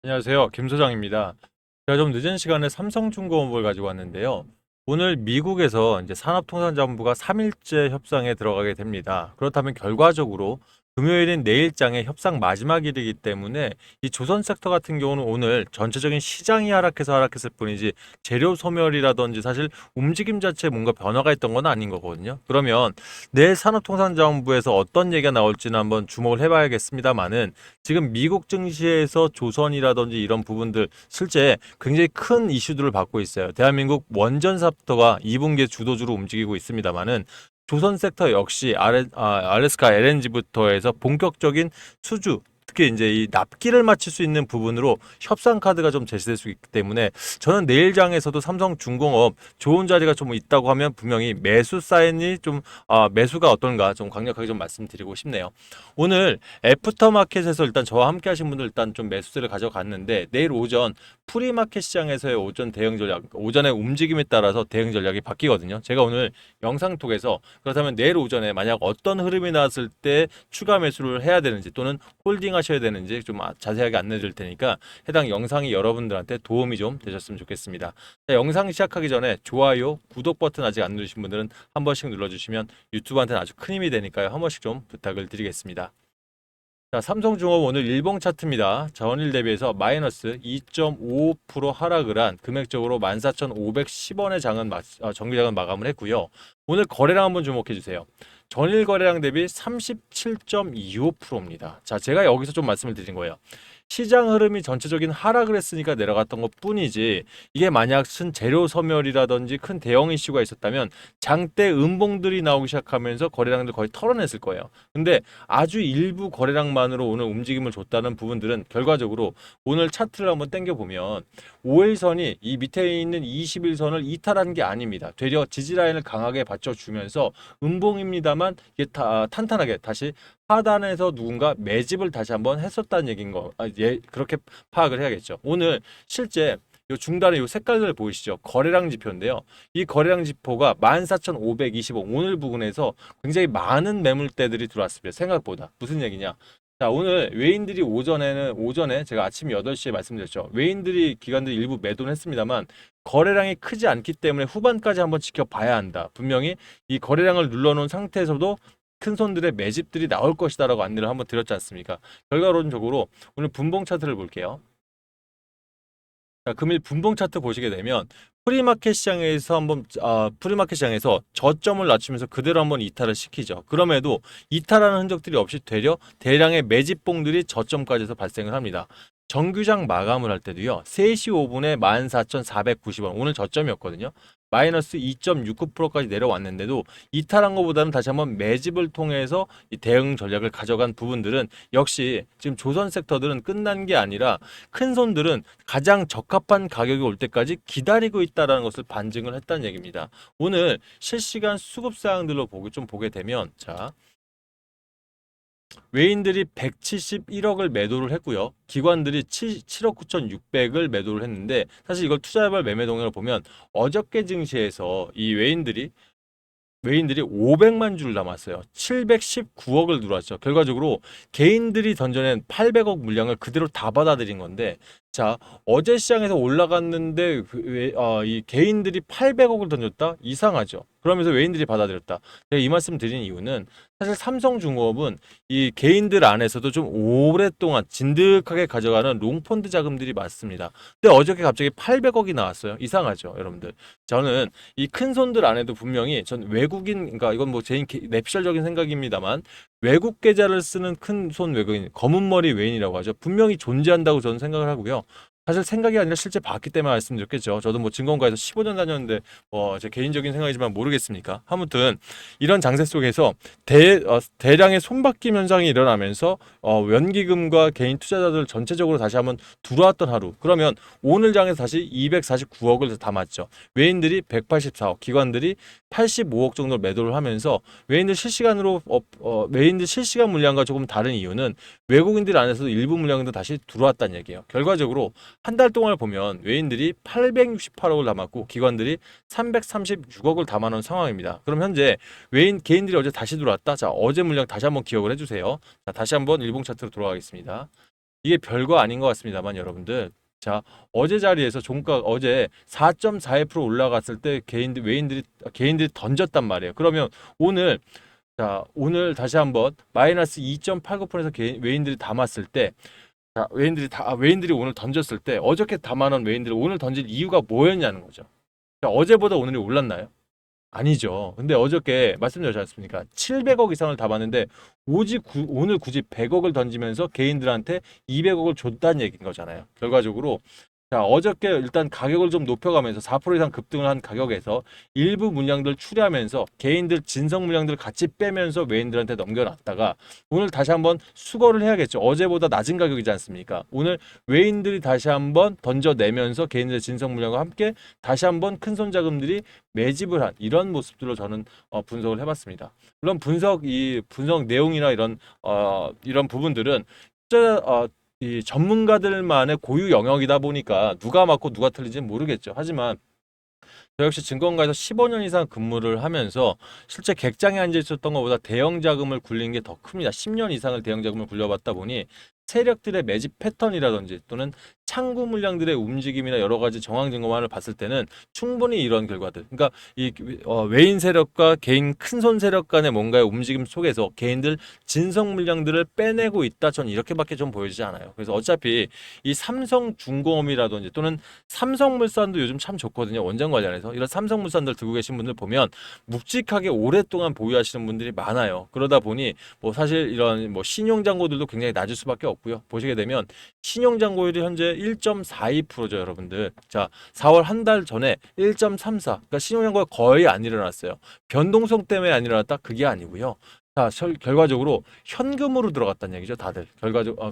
안녕하세요. 김 소장입니다. 제가 좀 늦은 시간에 삼성중공업을 가지고 왔는데요. 오늘 미국에서 이제 산업통상자원부가 3일째 협상에 들어가게 됩니다. 그렇다면 결과적으로 금요일인 내일장에 협상 마지막 일이기 때문에 이 조선 섹터 같은 경우는 오늘 전체적인 시장이 하락해서 하락했을 뿐이지 재료 소멸이라든지 사실 움직임 자체에 뭔가 변화가 있던 건 아닌 거거든요. 그러면 내일 산업통상자원부에서 어떤 얘기가 나올지는 한번 주목을 해봐야겠습니다만은 지금 미국 증시에서 조선이라든지 이런 부분들 실제 굉장히 큰 이슈들을 받고 있어요. 대한민국 원전사부터가 2분기에 주도주로 움직이고 있습니다만은 조선 섹터 역시 RS가 LNG부터 해서 본격적인 수주 특히 이제 이 납기를 맞출 수 있는 부분으로 협상 카드가 좀 제시될 수 있기 때문에 저는 내일장에서도 삼성중공업 좋은 자리가 좀 있다고 하면 분명히 매수 사인이 좀 매수가 어떤가 좀 강력하게 좀 말씀드리고 싶네요. 오늘 애프터마켓에서 일단 저와 함께 하신 분들 일단 좀 매수세를 가져갔는데 내일 오전 프리마켓 시장에서의 오전 대응 전략, 오전의 움직임에 따라서 대응 전략이 바뀌거든요. 제가 오늘 영상톡에서 그렇다면 내일 오전에 만약 어떤 흐름이 나왔을 때 추가 매수를 해야 되는지 또는 홀딩 하셔야 되는지 좀 자세하게 안내 드릴 테니까 해당 영상이 여러분들한테 도움이 좀 되셨으면 좋겠습니다. 자, 영상 시작하기 전에 좋아요, 구독 버튼 아직 안 누르신 분들은 한 번씩 눌러주시면 유튜브한테는 아주 큰 힘이 되니까요. 한 번씩 좀 부탁을 드리겠습니다. 자, 삼성중업 오늘 일봉 차트입니다. 전일 대비해서 마이너스 2.55% 하락을 한 금액적으로 14,510원의 정기장은 마감을 했고요. 오늘 거래량 한번 주목해 주세요. 전일 거래량 대비 37.25%입니다. 자, 제가 여기서 좀 말씀을 드린 거예요. 시장 흐름이 전체적인 하락을 했으니까 내려갔던 것 뿐이지 이게 만약 큰 재료 소멸이라든지 큰 대형 이슈가 있었다면 장대 음봉들이 나오기 시작하면서 거래량들 거의 털어냈을 거예요. 근데 아주 일부 거래량만으로 오늘 움직임을 줬다는 부분들은 결과적으로 오늘 차트를 한번 당겨보면 5일선이 이 밑에 있는 21선을 이탈한 게 아닙니다. 되려 지지라인을 강하게 받쳐주면서 음봉입니다만 이게 탄탄하게 다시 하단에서 누군가 매집을 다시 한번 했었다는 얘기인 거, 그렇게 파악을 해야겠죠. 오늘 실제 요 중단에 요 색깔들 보이시죠? 거래량 지표인데요. 이 거래량 지표가 14,525 오늘 부근에서 굉장히 많은 매물대들이 들어왔습니다. 생각보다. 무슨 얘기냐? 자, 오늘 외인들이 오전에 제가 아침 8시에 말씀드렸죠. 외인들이 기관들이 일부 매도는 했습니다만 거래량이 크지 않기 때문에 후반까지 한번 지켜봐야 한다. 분명히 이 거래량을 눌러놓은 상태에서도 큰 손들의 매집들이 나올 것이다라고 안내를 한번 드렸지 않습니까? 결과론적으로 오늘 분봉 차트를 볼게요. 자, 금일 분봉 차트 보시게 되면 프리마켓 시장에서 프리마켓 시장에서 저점을 낮추면서 그대로 한번 이탈을 시키죠. 그럼에도 이탈하는 흔적들이 없이 되려 대량의 매집봉들이 저점까지서 발생을 합니다. 정규장 마감을 할 때도요. 3시 5분에 14,490원. 오늘 저점이었거든요. 마이너스 2.69%까지 내려왔는데도 이탈한 것보다는 다시 한번 매집을 통해서 이 대응 전략을 가져간 부분들은 역시 지금 조선 섹터들은 끝난 게 아니라 큰 손들은 가장 적합한 가격이 올 때까지 기다리고 있다라는 것을 반증을 했다는 얘기입니다. 오늘 실시간 수급 사항들로 보게 되면 자, 외인들이 171억을 매도를 했고요. 기관들이 7억 9,600을 매도를 했는데 사실 이걸 투자해볼 매매 동향을 보면 어저께 증시에서 이 외인들이 500만 주를 담았어요. 719억을 들어왔죠. 결과적으로 개인들이 던져낸 800억 물량을 그대로 다 받아들인 건데, 자, 어제 시장에서 올라갔는데 이 개인들이 800억을 던졌다? 이상하죠. 그러면서 외인들이 받아들였다. 제가 이 말씀 드린 이유는 사실 삼성중공업은 이 개인들 안에서도 좀 오랫동안 진득하게 가져가는 롱펀드 자금들이 많습니다. 근데 어저께 갑자기 800억이 나왔어요. 이상하죠, 여러분들. 저는 이 큰 손들 안에도 분명히 전 외국인, 그러니까 이건 뭐 제 냅셜적인 생각입니다만 외국 계좌를 쓰는 큰 손 외국인, 검은 머리 외인이라고 하죠. 분명히 존재한다고 저는 생각을 하고요. 사실 생각이 아니라 실제 봤기 때문에 말씀드렸겠죠. 저도 뭐 증권가에서 15년 다녔는데 제 개인적인 생각이지만 모르겠습니까? 아무튼 이런 장세 속에서 대량의 손바뀜 현상이 일어나면서 연기금과 개인 투자자들 전체적으로 다시 한번 들어왔던 하루. 그러면 오늘 장에서 다시 249억을 담았죠. 외인들이 184억, 기관들이 85억 정도 매도를 하면서 외인들 실시간 물량과 조금 다른 이유는 외국인들 안에서도 일부 물량도 다시 들어왔다는 얘기예요. 결과적으로 한 달 동안을 보면 외인들이 868억을 담았고 기관들이 336억을 담아놓은 상황입니다. 그럼 현재 개인들이 어제 다시 들어왔다. 자, 어제 물량 다시 한번 기억을 해주세요. 자, 다시 한번 일봉 차트로 돌아가겠습니다. 이게 별거 아닌 것 같습니다만 여러분들. 자, 어제 자리에서 종가 어제 4.41% 올라갔을 때 개인들이 던졌단 말이에요. 그러면 오늘 오늘 다시 한번 마이너스 2.89%에서 외인들이 담았을 때 외인들이 오늘 던졌을 때 어저께 담아놓은 외인들이 오늘 던질 이유가 뭐였냐는 거죠. 자, 어제보다 오늘이 올랐나요? 아니죠. 근데 어저께 말씀드렸지 않습니까? 700억 이상을 담았는데 오늘 굳이 100억을 던지면서 개인들한테 200억을 줬다는 얘기인 거잖아요. 결과적으로 자, 어저께 일단 가격을 좀 높여가면서 4% 이상 급등을 한 가격에서 일부 물량들 추리하면서 개인들 진성 물량들 같이 빼면서 외인들한테 넘겨놨다가 오늘 다시 한번 수거를 해야겠죠. 어제보다 낮은 가격이지 않습니까? 오늘 외인들이 다시 한번 던져내면서 개인들의 진성 물량과 함께 다시 한번 큰손 자금들이 매집을 한 이런 모습들로 저는 분석을 해봤습니다. 물론 이 분석 내용이나 이런 부분들은 진짜 이 전문가들만의 고유 영역이다 보니까 누가 맞고 누가 틀린지는 모르겠죠. 하지만 저 역시 증권가에서 15년 이상 근무를 하면서 실제 객장에 앉아 있었던 것보다 대형 자금을 굴린 게 더 큽니다. 10년 이상을 대형 자금을 굴려봤다 보니 세력들의 매집 패턴이라든지 또는 창구 물량들의 움직임이나 여러 가지 정황 증거만을 봤을 때는 충분히 이런 결과들. 그러니까 이 외인 세력과 개인 큰손 세력 간의 뭔가의 움직임 속에서 개인들 진성 물량들을 빼내고 있다. 전 이렇게밖에 좀 보여지지 않아요. 그래서 어차피 이 삼성중공업이라든지 또는 삼성물산도 요즘 참 좋거든요. 원전 관련해서 이런 삼성물산들 들고 계신 분들 보면 묵직하게 오랫동안 보유하시는 분들이 많아요. 그러다 보니 뭐 사실 이런 뭐 신용잔고들도 굉장히 낮을 수밖에 없고요. 보시게 되면 신용잔고율이 현재 1.42%죠, 여러분들. 자, 4월 한 달 전에 1.34. 그러니까 신용잔고가 거의 안 일어났어요. 변동성 때문에 안 일어났다? 그게 아니고요. 자, 결과적으로 현금으로 들어갔다는 얘기죠, 다들.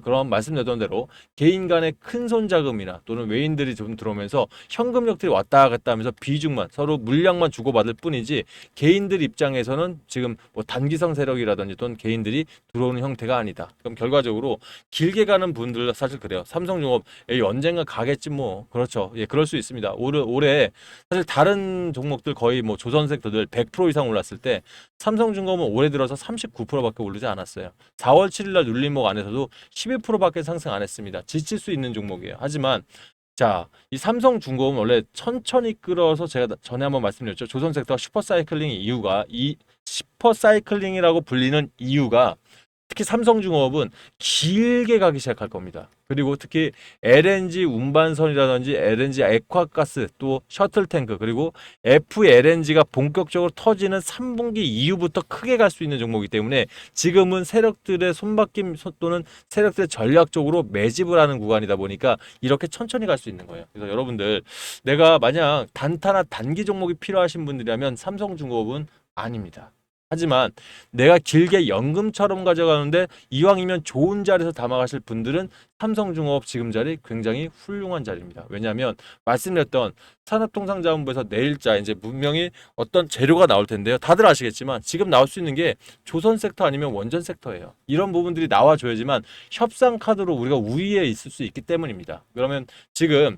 그럼 말씀드렸던 대로 개인 간의 큰손 자금이나 또는 외인들이 좀 들어오면서 현금력들이 왔다 갔다 하면서 비중만 서로 물량만 주고받을 뿐이지 개인들 입장에서는 지금 뭐 단기성 세력이라든지 또는 개인들이 들어오는 형태가 아니다. 그럼 결과적으로 길게 가는 분들 사실 그래요. 삼성중업 에이, 언젠가 가겠지 뭐. 그렇죠. 예, 그럴 수 있습니다. 올해 사실 다른 종목들 거의 뭐 조선 섹터들 100% 이상 올랐을 때 삼성중공업은 올해 들어서 39%밖에 오르지 않았어요. 4월 7일 날 눌림목 안에서도 11%밖에 상승 안 했습니다. 지칠 수 있는 종목이에요. 하지만 자, 이 삼성중공업은 원래 천천히 끌어서 제가 전에 한번 말씀드렸죠. 조선 섹터가 슈퍼사이클링 이유가 이 슈퍼사이클링이라고 불리는 이유가 특히 삼성중공업은 길게 가기 시작할 겁니다. 그리고 특히 LNG 운반선이라든지 LNG 액화가스 또 셔틀탱크 그리고 FLNG가 본격적으로 터지는 3분기 이후부터 크게 갈 수 있는 종목이기 때문에 지금은 세력들의 손바뀜 또는 세력들의 전략적으로 매집을 하는 구간이다 보니까 이렇게 천천히 갈 수 있는 거예요. 그래서 여러분들 내가 만약 단타나 단기 종목이 필요하신 분들이라면 삼성중공업은 아닙니다. 하지만 내가 길게 연금처럼 가져가는데 이왕이면 좋은 자리에서 담아가실 분들은 삼성중공업 지금 자리 굉장히 훌륭한 자리입니다. 왜냐하면 말씀드렸던 산업통상자원부에서 내일자 이제 분명히 어떤 재료가 나올 텐데요. 다들 아시겠지만 지금 나올 수 있는 게 조선 섹터 아니면 원전 섹터예요. 이런 부분들이 나와줘야지만 협상 카드로 우리가 우위에 있을 수 있기 때문입니다. 그러면 지금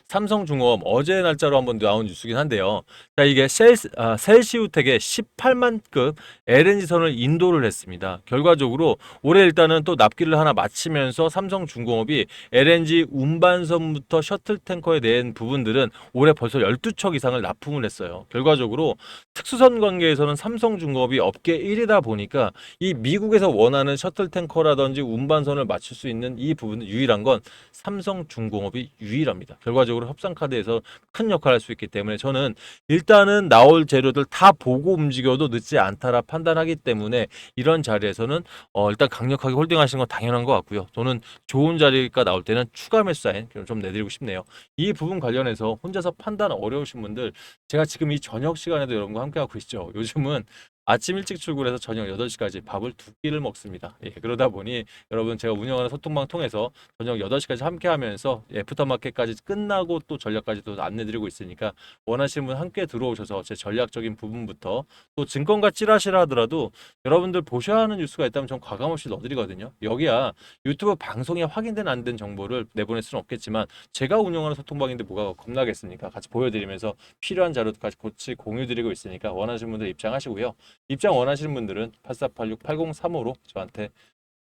삼성중공업 어제 날짜로 한번 나온 뉴스긴 한데요. 자, 이게 셀시우텍의 18만급 LNG선을 인도를 했습니다. 결과적으로 올해 일단은 또 납기를 하나 마치면서 삼성중공업이 LNG 운반선부터 셔틀탱커에 대한 부분들은 올해 벌써 12척 이상을 납품을 했어요. 결과적으로 특수선 관계에서는 삼성중공업이 업계 1위다 보니까 이 미국에서 원하는 셔틀탱커라든지 운반선을 맞출 수 있는 이 부분은 유일한 건 삼성중공업이 유일합니다. 결과적으로 협상카드에서 큰 역할을 할 수 있기 때문에 저는 일단은 나올 재료들 다 보고 움직여도 늦지 않다라 판단하기 때문에 이런 자리에서는 일단 강력하게 홀딩하시는 건 당연한 것 같고요. 저는 좋은 자리가 나올 때는 추가 매수 사인 좀 내드리고 싶네요. 이 부분 관련해서 혼자서 판단 어려우신 분들 제가 지금 이 저녁 시간에도 여러분과 함께하고 있죠. 요즘은 아침 일찍 출근해서 저녁 8시까지 밥을 두 끼를 먹습니다. 예, 그러다 보니 여러분 제가 운영하는 소통방 통해서 저녁 8시까지 함께 하면서 애프터마켓까지 끝나고 또 전략까지도 안내드리고 있으니까 원하시는 분 함께 들어오셔서 제 전략적인 부분부터 또 증권가 찌라시라 하더라도 여러분들 보셔야 하는 뉴스가 있다면 전 과감없이 넣어드리거든요. 여기야 유튜브 방송에 확인된 안 된 정보를 내보낼 수는 없겠지만 제가 운영하는 소통방인데 뭐가 겁나겠습니까? 같이 보여드리면서 필요한 자료까지 같이 공유드리고 있으니까 원하시는 분들 입장하시고요. 입장 원하시는 분들은 8486-8035로 저한테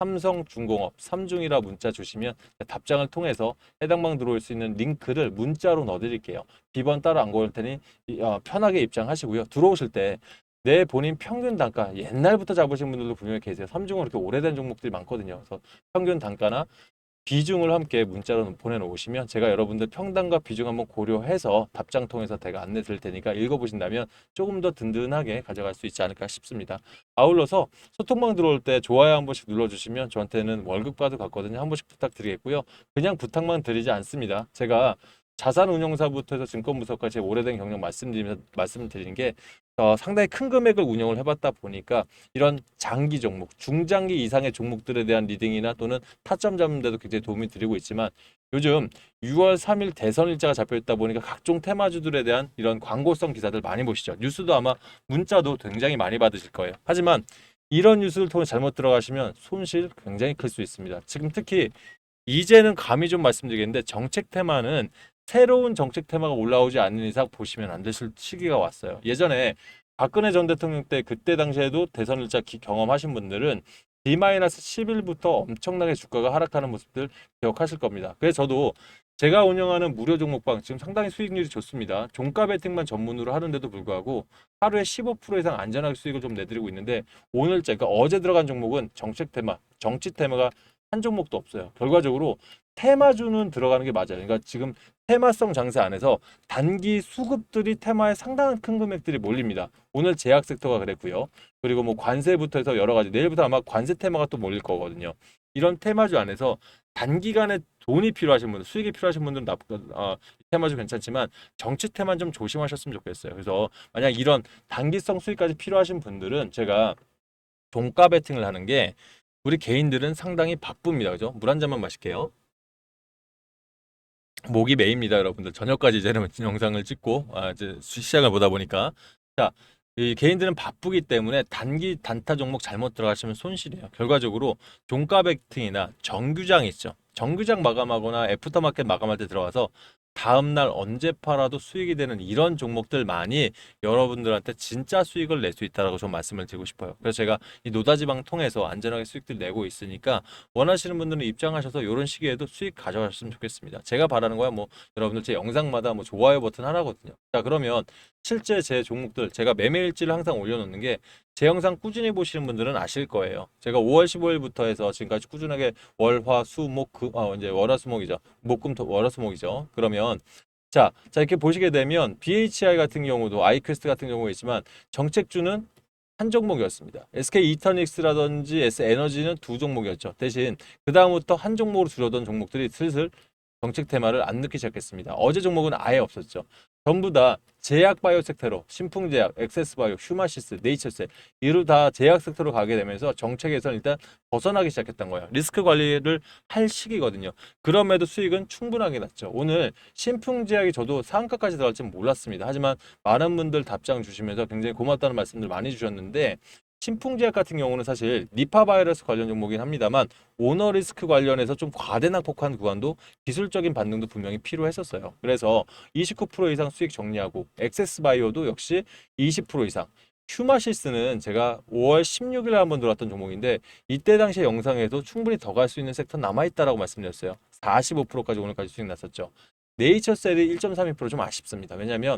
삼성중공업, 삼중이라 문자 주시면 답장을 통해서 해당 방 들어올 수 있는 링크를 문자로 넣어드릴게요. 비번 따로 안 걸을 테니 편하게 입장하시고요. 들어오실 때 내 본인 평균 단가 옛날부터 잡으신 분들도 분명히 계세요. 삼중은 그렇게 오래된 종목들이 많거든요. 그래서 평균 단가나 비중을 함께 문자로 보내놓으시면 제가 여러분들 평단과 비중 한번 고려해서 답장 통해서 제가 안내 드릴 테니까 읽어보신다면 조금 더 든든하게 가져갈 수 있지 않을까 싶습니다. 아울러서 소통방 들어올 때 좋아요 한 번씩 눌러주시면 저한테는 월급과도 같거든요. 한 번씩 부탁드리겠고요. 그냥 부탁만 드리지 않습니다. 제가 자산운용사부터 해서 증권부서까지 오래된 경력 말씀드리는 게 상당히 큰 금액을 운영을 해봤다 보니까 이런 장기 종목, 중장기 이상의 종목들에 대한 리딩이나 또는 타점 잡는 데도 굉장히 도움이 드리고 있지만 요즘 6월 3일 대선 일자가 잡혀있다 보니까 각종 테마주들에 대한 이런 광고성 기사들 많이 보시죠. 뉴스도 아마 문자도 굉장히 많이 받으실 거예요. 하지만 이런 뉴스를 통해 잘못 들어가시면 손실 굉장히 클 수 있습니다. 지금 특히 이제는 감히 좀 말씀드리겠는데 정책 테마는 새로운 정책 테마가 올라오지 않는 이상 보시면 안 되실 시기가 왔어요. 예전에 박근혜 전 대통령 때 그때 당시에도 대선 일자 경험하신 분들은 D-10일부터 엄청나게 주가가 하락하는 모습들 기억하실 겁니다. 그래서 저도 제가 운영하는 무료 종목방 지금 상당히 수익률이 좋습니다. 종가 베팅만 전문으로 하는데도 불구하고 하루에 15% 이상 안전하게 수익을 좀 내드리고 있는데 오늘자 그러니까 어제 들어간 종목은 정책 테마, 정치 테마가 한 종목도 없어요. 결과적으로 테마주는 들어가는 게 맞아요. 그러니까 지금 테마성 장세 안에서 단기 수급들이 테마에 상당한 큰 금액들이 몰립니다. 오늘 제약 섹터가 그랬고요. 그리고 뭐 관세부터 해서 여러 가지 내일부터 아마 관세 테마가 또 몰릴 거거든요. 이런 테마주 안에서 단기간에 돈이 필요하신 분들, 수익이 필요하신 분들은 테마주 괜찮지만 정치 테마는 좀 조심하셨으면 좋겠어요. 그래서 만약 이런 단기성 수익까지 필요하신 분들은 제가 종가 베팅을 하는 게 우리 개인들은 상당히 바쁩니다. 그죠? 물 한 잔만 마실게요. 목이 메입니다, 여러분들. 저녁까지 이제는 영상을 찍고 이제 시작을 보다 보니까 자, 이 개인들은 바쁘기 때문에 단기 단타 종목 잘못 들어가시면 손실이에요. 결과적으로 종가 베팅이나 정규장 있죠. 정규장 마감하거나 애프터마켓 마감할 때 들어가서 다음날 언제 팔아도 수익이 되는 이런 종목들만이 여러분들한테 진짜 수익을 낼 수 있다라고 좀 말씀을 드리고 싶어요. 그래서 제가 이 노다지방 통해서 안전하게 수익들 내고 있으니까 원하시는 분들은 입장하셔서 이런 시기에도 수익 가져가셨으면 좋겠습니다. 제가 바라는 거야 뭐 여러분들 제 영상마다 뭐 좋아요 버튼 하나거든요. 자 그러면 실제 제 종목들 제가 매매일지를 항상 올려놓는 게 제 영상 꾸준히 보시는 분들은 아실 거예요. 제가 5월 15일부터 해서 지금까지 꾸준하게 이제 월화수목이죠. 월화수목이죠. 그러면 자 이렇게 보시게 되면 BHI 같은 경우도 아이퀘스트 같은 경우가 있지만 정책주는 한 종목이었습니다. SK 이터닉스라든지 S에너지는 두 종목이었죠. 대신 그 다음부터 한 종목으로 줄어든 종목들이 슬슬 정책 테마를 안 넣기 시작했습니다. 어제 종목은 아예 없었죠. 전부 다 제약 바이오 섹터로 신풍제약, 엑세스바이오, 휴마시스, 네이처셀 이로 다 제약 섹터로 가게 되면서 정책에서 일단 벗어나기 시작했던 거예요. 리스크 관리를 할 시기거든요. 그럼에도 수익은 충분하게 났죠. 오늘 신풍제약이 저도 상한가까지 들어갈지는 몰랐습니다. 하지만 많은 분들 답장 주시면서 굉장히 고맙다는 말씀들 많이 주셨는데 신풍제약 같은 경우는 사실 니파 바이러스 관련 종목이긴 합니다만 오너 리스크 관련해서 좀 과대낙폭한 구간도 기술적인 반등도 분명히 필요했었어요. 그래서 29% 이상 수익 정리하고 엑세스 바이오도 역시 20% 이상. 휴마시스는 제가 5월 16일에 한번 들어왔던 종목인데 이때 당시에 영상에도 충분히 더 갈 수 있는 섹터 남아있다라고 말씀드렸어요. 45%까지 오늘까지 수익 났었죠. 네이처셀이 1.32%좀 아쉽습니다. 왜냐하면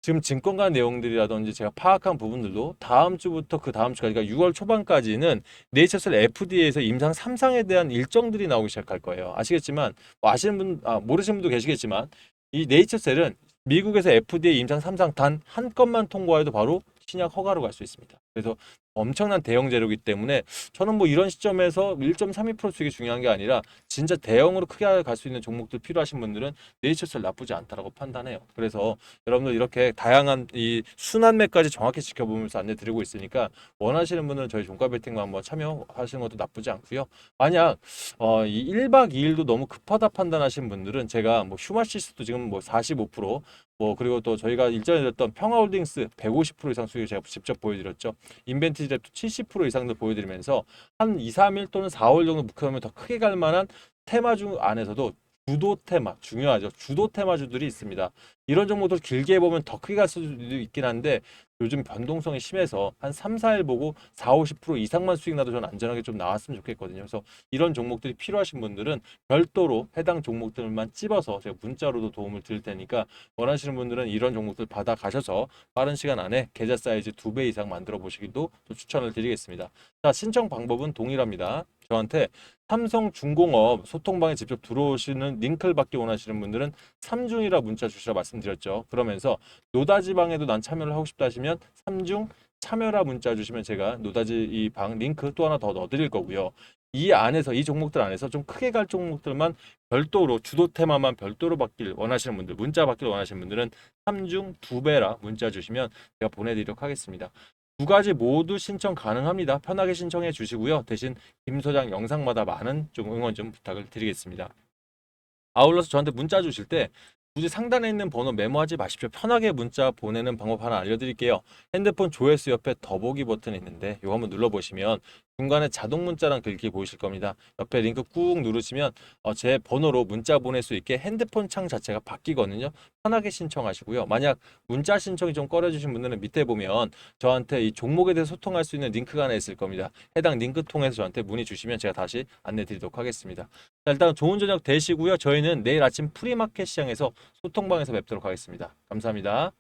지금 증권가 내용들이라든지 제가 파악한 부분들도 다음 주부터 그 다음 주까지 그러니까 6월 초반까지는 네이처셀 FDA에서 임상 3상에 대한 일정들이 나오기 시작할 거예요. 아시겠지만 뭐 아시는 분 모르시는 분도 계시겠지만 이 네이처셀은 미국에서 FDA 임상 3상 단 한 건만 통과해도 바로 신약 허가로 갈 수 있습니다. 그래서 엄청난 대형 재료이기 때문에 저는 뭐 이런 시점에서 1.32% 수익이 중요한 게 아니라 진짜 대형으로 크게 갈 수 있는 종목들 필요하신 분들은 네이처셀 나쁘지 않다라고 판단해요. 그래서 여러분들 이렇게 다양한 이 순환매까지 정확히 지켜보면서 안내 드리고 있으니까 원하시는 분들은 저희 종가 베팅만 한번 참여하시는 것도 나쁘지 않고요. 만약 이 1박 2일도 너무 급하다 판단하신 분들은 제가 뭐 휴마시스도 지금 뭐 45%, 뭐 그리고 또 저희가 일전에 드렸던 평화홀딩스 150% 이상 수익을 제가 직접 보여드렸죠. 인벤티지랩도 70% 이상도 보여드리면서 한 2, 3일 또는 4월 정도 묵혀놓으면 더 크게 갈 만한 테마 중 안에서도 주도 테마 중요하죠. 주도 테마주들이 있습니다. 이런 종목들 길게 보면 더 크게 갈 수도 있긴 한데 요즘 변동성이 심해서 한 3, 4일 보고 4, 50% 이상만 수익 나도 저는 안전하게 좀 나왔으면 좋겠거든요. 그래서 이런 종목들이 필요하신 분들은 별도로 해당 종목들만 찝어서 제가 문자로도 도움을 드릴 테니까 원하시는 분들은 이런 종목들 받아 가셔서 빠른 시간 안에 계좌 사이즈 2배 이상 만들어 보시기도 또 추천을 드리겠습니다. 자, 신청 방법은 동일합니다. 저한테 삼성중공업 소통방에 직접 들어오시는 링크를 받기 원하시는 분들은 삼중이라 문자 주시라 말씀드렸죠. 그러면서 노다지방에도 난 참여를 하고 싶다 하시면 삼중 참여라 문자 주시면 제가 노다지 이 방 링크 또 하나 더 넣어드릴 거고요. 이 안에서 이 종목들 안에서 좀 크게 갈 종목들만 별도로 주도 테마만 별도로 받길 원하시는 분들 문자 받길 원하시는 분들은 삼중 2배라 문자 주시면 제가 보내드리도록 하겠습니다. 두 가지 모두 신청 가능합니다. 편하게 신청해 주시고요. 대신 김 소장 영상마다 많은 좀 응원 좀 부탁을 드리겠습니다. 아울러서 저한테 문자 주실 때 굳이 상단에 있는 번호 메모하지 마십시오. 편하게 문자 보내는 방법 하나 알려드릴게요. 핸드폰 조회수 옆에 더보기 버튼이 있는데 이거 한번 눌러보시면 중간에 자동 문자란 글귀 보이실 겁니다. 옆에 링크 꾹 누르시면 제 번호로 문자 보낼 수 있게 핸드폰 창 자체가 바뀌거든요. 편하게 신청하시고요. 만약 문자 신청이 좀 꺼려주신 분들은 밑에 보면 저한테 이 종목에 대해 소통할 수 있는 링크가 하나 있을 겁니다. 해당 링크 통해서 저한테 문의 주시면 제가 다시 안내 드리도록 하겠습니다. 자, 일단 좋은 저녁 되시고요. 저희는 내일 아침 프리마켓 시장에서 소통방에서 뵙도록 하겠습니다. 감사합니다.